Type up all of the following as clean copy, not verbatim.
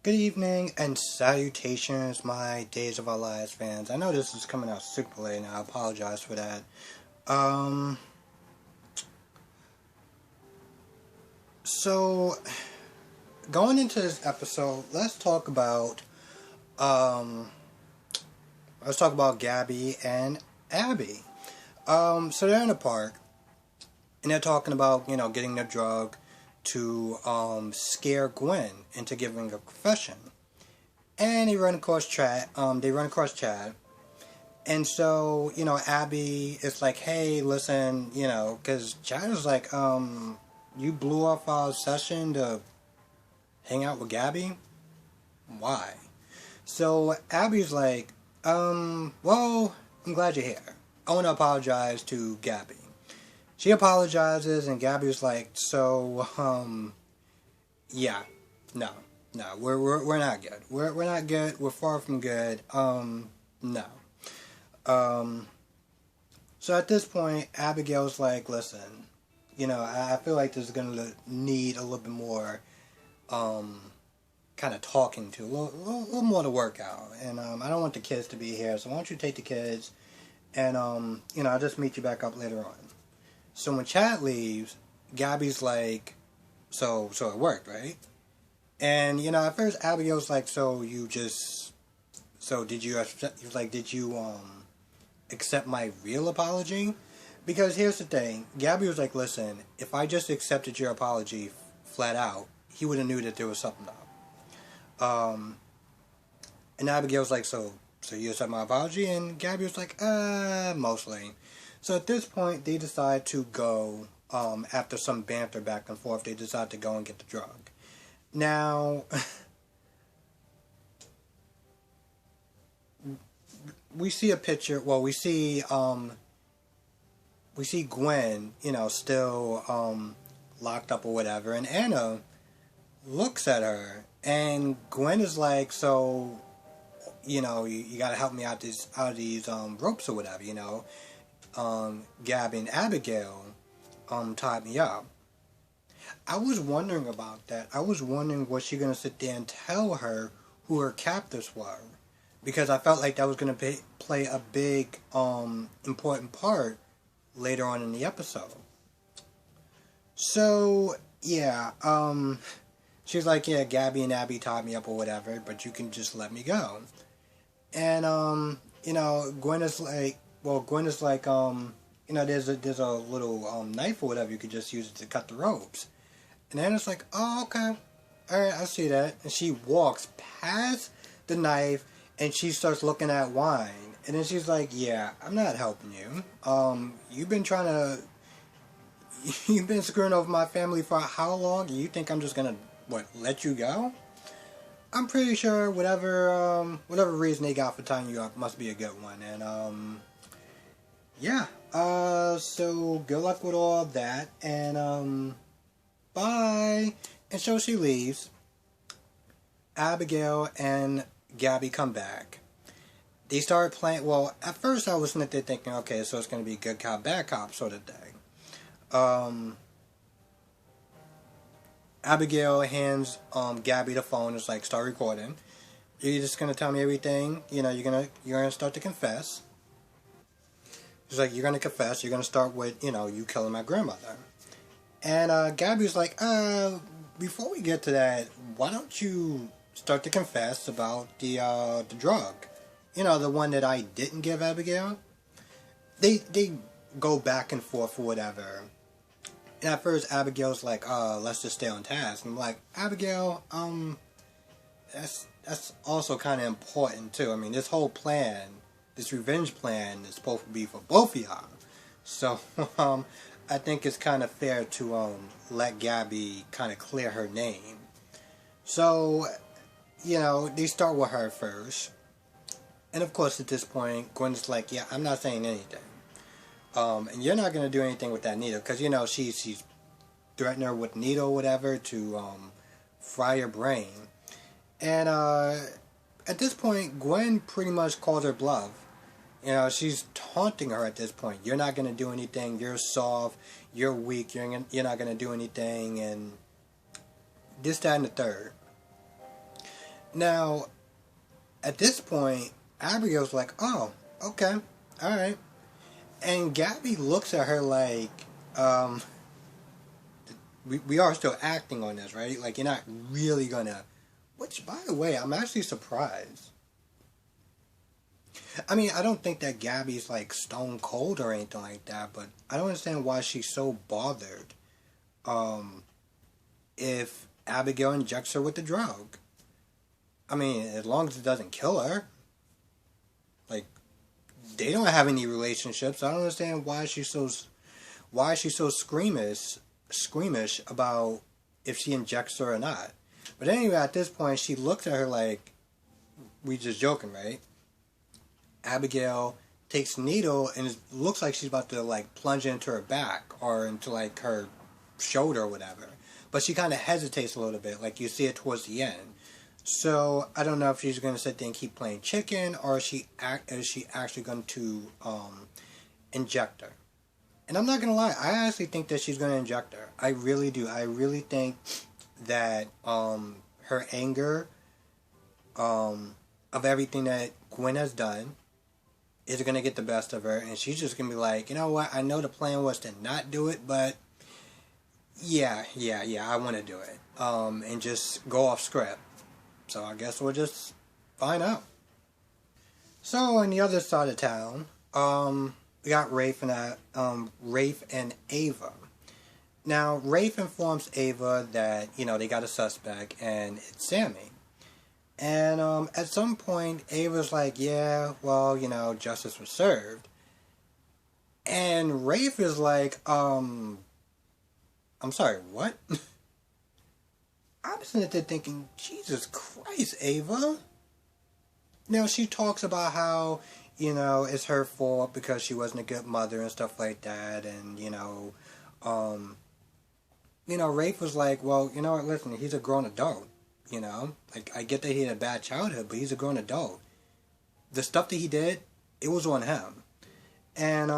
Good evening and salutations, my Days of Our Lives fans. I know this is coming out super late and I apologize for that. Um, so, going into this episode, um, let's talk about Gabby and Abby. So they're in a park and they're talking about, getting the drug to, scare Gwen into giving a confession. And they run across Chad. And so, Abby is like, hey, listen, because Chad is like, you blew off our session to hang out with Gabby? Why? So Abby's like, well, I'm glad you're here. I want to apologize to Gabby. She apologizes, and Gabby's like, so, yeah, no, we're not good. We're not good. We're far from good. No. Um, so at this point, Abigail's like, listen, I feel like this is going to need a little bit more, kind of talking to, a little more to work out. And, I don't want the kids to be here, so why don't you take the kids and, I'll just meet you back up later on. So when Chad leaves, Gabby's like, so it worked, right? And, at first Abigail's like, did you, he was like, did you, accept my real apology? Because here's the thing, Gabby was like, listen, if I just accepted your apology flat out, he would have knew that there was something up. And Abigail's like, so you accept my apology? And Gabby was like, mostly. So at this point, they decide to go, after some banter back and forth, they decide to go and get the drug. Now, we see a picture, we see Gwen, still, locked up or whatever, and Anna looks at her, and Gwen is like, so, you gotta help me out of these ropes or whatever, Gabby and Abigail, tied me up. I was wondering about that. I was wondering, was she gonna sit there and tell her who her captors were? Because I felt like that was gonna play a big, important part later on in the episode. So, yeah, she's like, yeah, Gabby and Abby tied me up or whatever, but you can just let me go. And, Gwen is like, there's a little, knife or whatever, you could just use it to cut the ropes. And Anna's like, oh, okay, alright, I see that. And she walks past the knife, and she starts looking at wine. And then she's like, yeah, I'm not helping you. You've been screwing over my family for how long? You think I'm just gonna, let you go? I'm pretty sure whatever reason they got for tying you up must be a good one. And, yeah. So good luck with all that. And, bye. And so she leaves. Abigail and Gabby come back. They start playing, at first I was sitting there thinking, okay, so it's going to be good cop, bad cop sort of thing. Abigail hands Gabby the phone. It's like, start recording. You're just gonna tell me everything. You're gonna start to confess. She's like, you're gonna confess. You're gonna start with you killing my grandmother. And Gabby's like, before we get to that, why don't you start to confess about the drug? The one that I didn't give Abigail. They go back and forth or whatever. And at first, Abigail's like, let's just stay on task. And I'm like, Abigail, that's also kind of important, too. I mean, this whole plan, this revenge plan is supposed to be for both of y'all. So, I think it's kind of fair to, let Gabby kind of clear her name. So, they start with her first. And of course, at this point, Gwen's like, yeah, I'm not saying anything. And you're not going to do anything with that needle. Because, she's threatening her with needle or whatever to fry her brain. And at this point, Gwen pretty much calls her bluff. She's taunting her at this point. You're not going to do anything. You're soft. You're weak. You're not going to do anything. And this, that, and the third. Now, at this point, Abigail's like, oh, okay, alright. And Gabby looks at her like, um, we are still acting on this, right? Like, you're not really gonna. Which, by the way, I'm actually surprised. I mean, I don't think that Gabby's like stone cold or anything like that, but I don't understand why she's so bothered um, if Abigail injects her with the drug. I mean, as long as it doesn't kill her. Like, they don't have any relationships. I don't understand why she's so squeamish about if she injects her or not. But anyway, at this point, she looks at her like, we just joking, right? Abigail takes a needle and it looks like she's about to like plunge into her back or into like her shoulder or whatever. But she kind of hesitates a little bit, like you see it towards the end. So I don't know if she's going to sit there and keep playing chicken, or is she actually going to inject her. And I'm not going to lie, I actually think that she's going to inject her. I really do. I really think that her anger of everything that Gwen has done is going to get the best of her, and she's just going to be like, you know what, I know the plan was to not do it, but yeah, I want to do it. And just go off script. So I guess we'll just find out. So on the other side of town, we got Rafe and Ava. Now, Rafe informs Ava that, they got a suspect, and it's Sammy. And at some point, Ava's like, yeah, well, justice was served. And Rafe is like, I'm sorry, what? I'm sitting there thinking, Jesus Christ, Ava. Now, she talks about how, it's her fault because she wasn't a good mother and stuff like that. And, Rafe was like, well, you know what, listen, he's a grown adult. Like, I get that he had a bad childhood, but he's a grown adult. The stuff that he did, it was on him. And,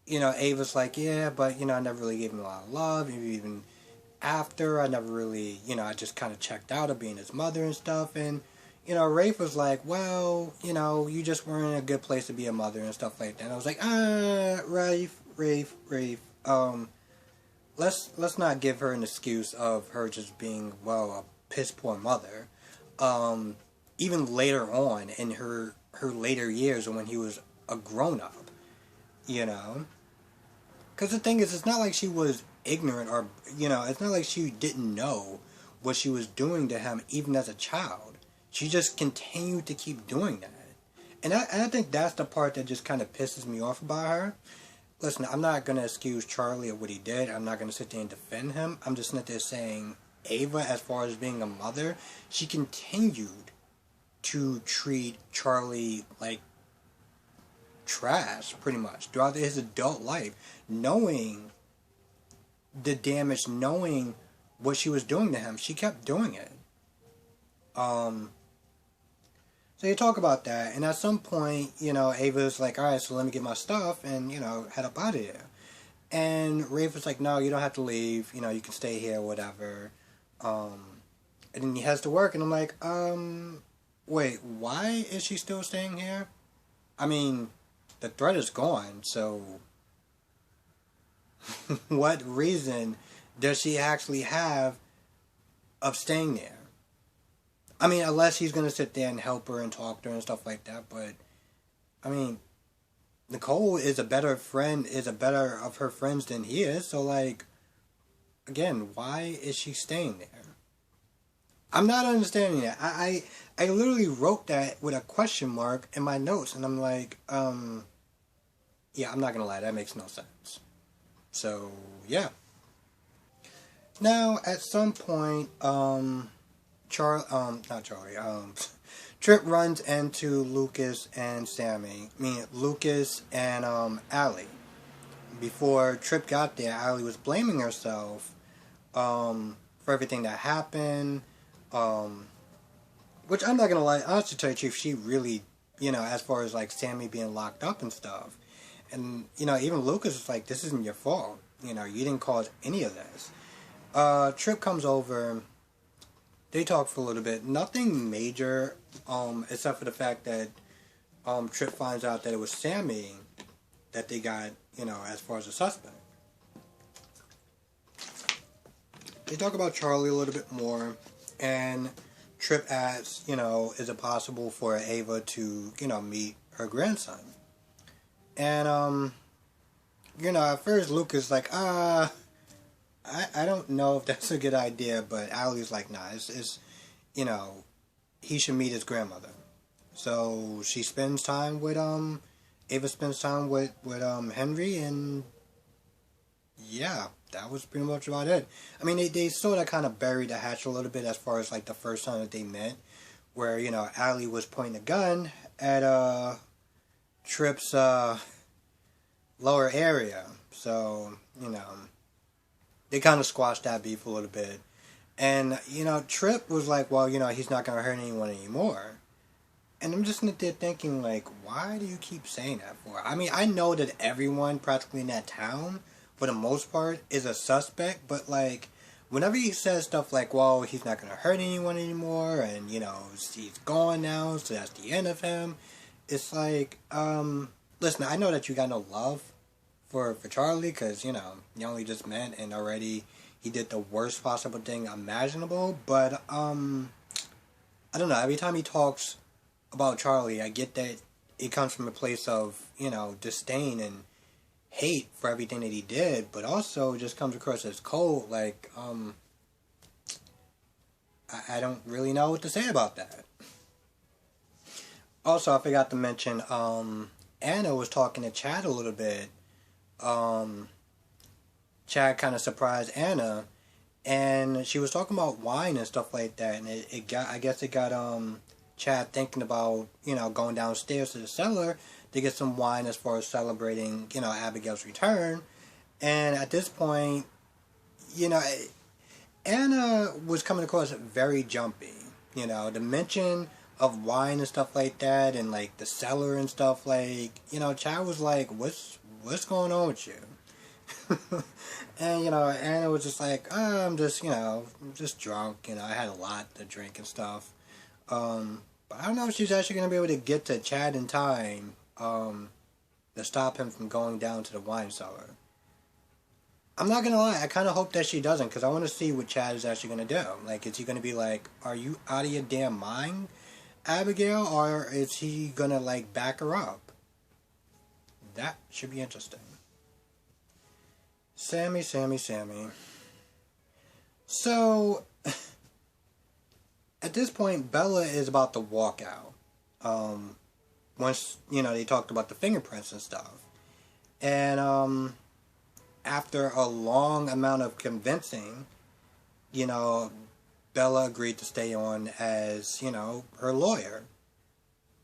Ava's like, yeah, but, I never really gave him a lot of love. Even after, I never really, I just kind of checked out of being his mother and stuff. And, Rafe was like, well, you just weren't in a good place to be a mother and stuff like that. And I was like, Rafe. Let's not give her an excuse of her just being, well, a piss poor mother. Even later on in her later years, when he was a grown up, because the thing is, it's not like she was ignorant or it's not like she didn't know what she was doing to him even as a child. She just continued to keep doing that, and I think that's the part that just kind of pisses me off about her. Listen, I'm not going to excuse Charlie of what he did. I'm not going to sit there and defend him. I'm just sitting there saying, Ava, as far as being a mother, she continued to treat Charlie like trash, pretty much, throughout his adult life, knowing the damage, knowing what she was doing to him. She kept doing it. So you talk about that, and at some point, Ava's like, alright, so let me get my stuff, and, head up out of here. And Rafe was like, no, you don't have to leave, you can stay here, whatever. And then he has to work, and I'm like, wait, why is she still staying here? I mean, the threat is gone, so what reason does she actually have of staying there? I mean, unless he's going to sit there and help her and talk to her and stuff like that. But, I mean, Nicole is a better of her friends than he is. So, like, again, why is she staying there? I'm not understanding that. I literally wrote that with a question mark in my notes. And I'm like, yeah, I'm not going to lie. That makes no sense. So, yeah. Now, at some point, Trip runs into Lucas and Sammy. I mean, Lucas and Allie. Before Trip got there, Allie was blaming herself for everything that happened. Which I'm not gonna lie, honestly, to tell you the truth, she really, as far as like Sammy being locked up and stuff, and even Lucas was like, "This isn't your fault. You didn't cause any of this." Trip comes over. they talk for a little bit. Nothing major, except for the fact that Trip finds out that it was Sammy that they got, as far as a suspect. They talk about Charlie a little bit more, and Trip asks, is it possible for Ava to, meet her grandson? And, at first Luke is like, I don't know if that's a good idea, but Allie's like, nah, it's he should meet his grandmother. So she spends time with, Ava spends time with Henry, and yeah, that was pretty much about it. I mean, they sort of kind of buried the hatch a little bit as far as, like, the first time that they met, where, Allie was pointing a gun at, Trip's, lower area. So, they kind of squashed that beef a little bit. And, Trip was like, well, he's not going to hurt anyone anymore. And I'm just there thinking, like, why do you keep saying that for? I mean, I know that everyone practically in that town, for the most part, is a suspect. But, like, whenever he says stuff like, well, he's not going to hurt anyone anymore. And, he's gone now, so that's the end of him. It's like, listen, I know that you got no love for Charlie, because, you only just met and already he did the worst possible thing imaginable, but, I don't know, every time he talks about Charlie, I get that it comes from a place of, disdain and hate for everything that he did, but also it just comes across as cold, like, I don't really know what to say about that. Also, I forgot to mention, Anna was talking to Chad a little bit. Chad kind of surprised Anna, and she was talking about wine and stuff like that, and it got Chad thinking about, going downstairs to the cellar to get some wine as far as celebrating, Abigail's return. And at this point, Anna was coming across very jumpy. The mention of wine and stuff like that, and, like, the cellar and stuff, like, Chad was like, what's going on with you? And, Anna was just like, oh, I'm just, just drunk, I had a lot to drink and stuff. But I don't know if she's actually going to be able to get to Chad in time, to stop him from going down to the wine cellar. I'm not going to lie, I kind of hope that she doesn't, because I want to see what Chad is actually going to do. Like, is he going to be like, are you out of your damn mind, Abigail, or is he going to, like, back her up? That should be interesting. Sammy. So, at this point, Bella is about to walk out. Once, they talked about the fingerprints and stuff. And, after a long amount of convincing, Bella agreed to stay on as, her lawyer.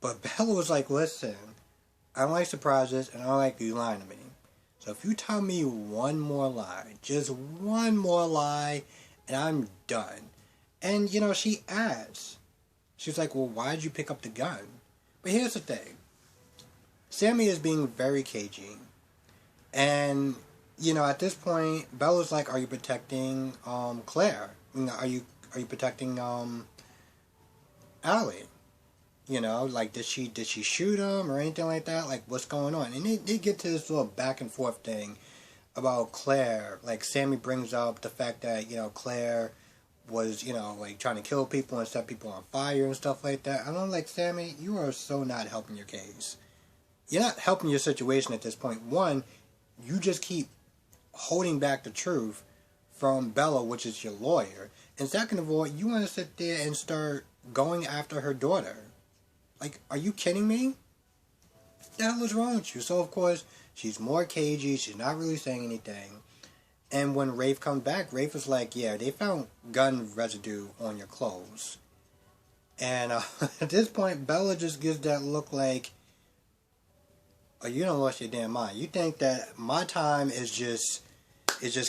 But Bella was like, listen, I don't like surprises, and I don't like you lying to me. So if you tell me one more lie, just one more lie, and I'm done. And, she asks. She's like, well, why'd you pick up the gun? But here's the thing. Sammy is being very cagey. And, at this point, Bella's like, are you protecting, Claire? Are you protecting, Allie? Like, did she shoot him or anything like that? Like, what's going on? And they get to this little back and forth thing about Claire. Like, Sammy brings up the fact that, Claire was, like, trying to kill people and set people on fire and stuff like that. And I'm like, Sammy, you are so not helping your case. You're not helping your situation at this point. One, you just keep holding back the truth from Bella, which is your lawyer. And second of all, you want to sit there and start going after her daughter. Like, are you kidding me? What the hell is wrong with you? So, of course, she's more cagey. She's not really saying anything. And when Rafe comes back, Rafe is like, yeah, they found gun residue on your clothes. And at this point, Bella just gives that look like, oh, you don't lost your damn mind. You think that my time is just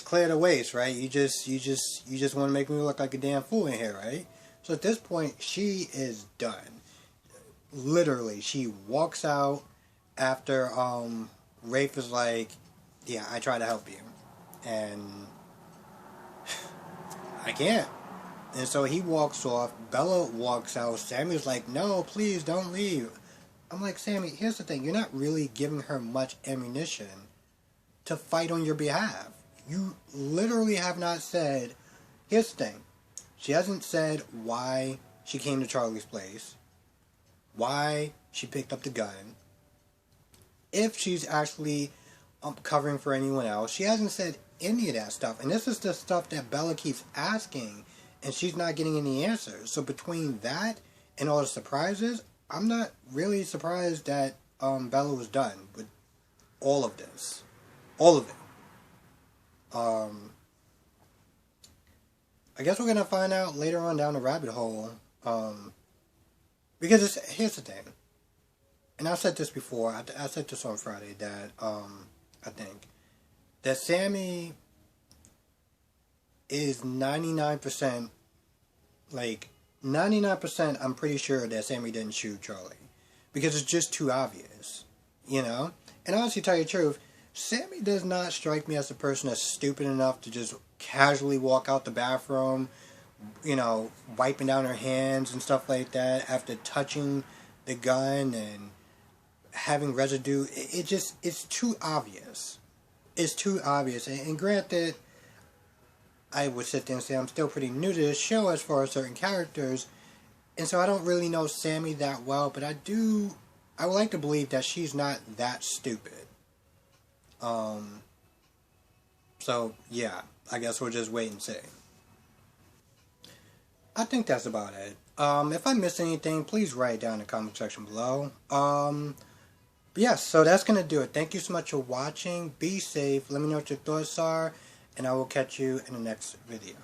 clear to waste, right? You just want to make me look like a damn fool in here, right? So at this point, she is done. Literally, she walks out after Rafe is like, yeah, I try to help you. And I can't. And so he walks off. Bella walks out. Sammy's like, no, please don't leave. I'm like, Sammy, here's the thing. You're not really giving her much ammunition to fight on your behalf. You literally have not said, here's the thing. She hasn't said why she came to Charlie's place, why she picked up the gun, if she's actually covering for anyone else. She hasn't said any of that stuff. And this is the stuff that Bella keeps asking, and she's not getting any answers. So between that and all the surprises, I'm not really surprised that Bella was done with all of this. All of it. I guess we're going to find out later on down the rabbit hole. Because here's the thing. And I said this before. I said this on Friday that, I think, that Sammy is 99%, like, 99% I'm pretty sure that Sammy didn't shoot Charlie. Because it's just too obvious. You know? And honestly, to tell you the truth, Sammy does not strike me as a person that's stupid enough to just casually walk out the bathroom, you know, wiping down her hands and stuff like that after touching the gun and having residue. It's too obvious. It's too obvious. And granted, I would sit there and say I'm still pretty new to this show as far as certain characters, and so I don't really know Sammy that well, but I would like to believe that she's not that stupid. So, yeah, I guess we'll just wait and see. I think that's about it. If I missed anything, please write it down in the comment section below. But yes, so that's going to do it. Thank you so much for watching. Be safe. Let me know what your thoughts are, and I will catch you in the next video.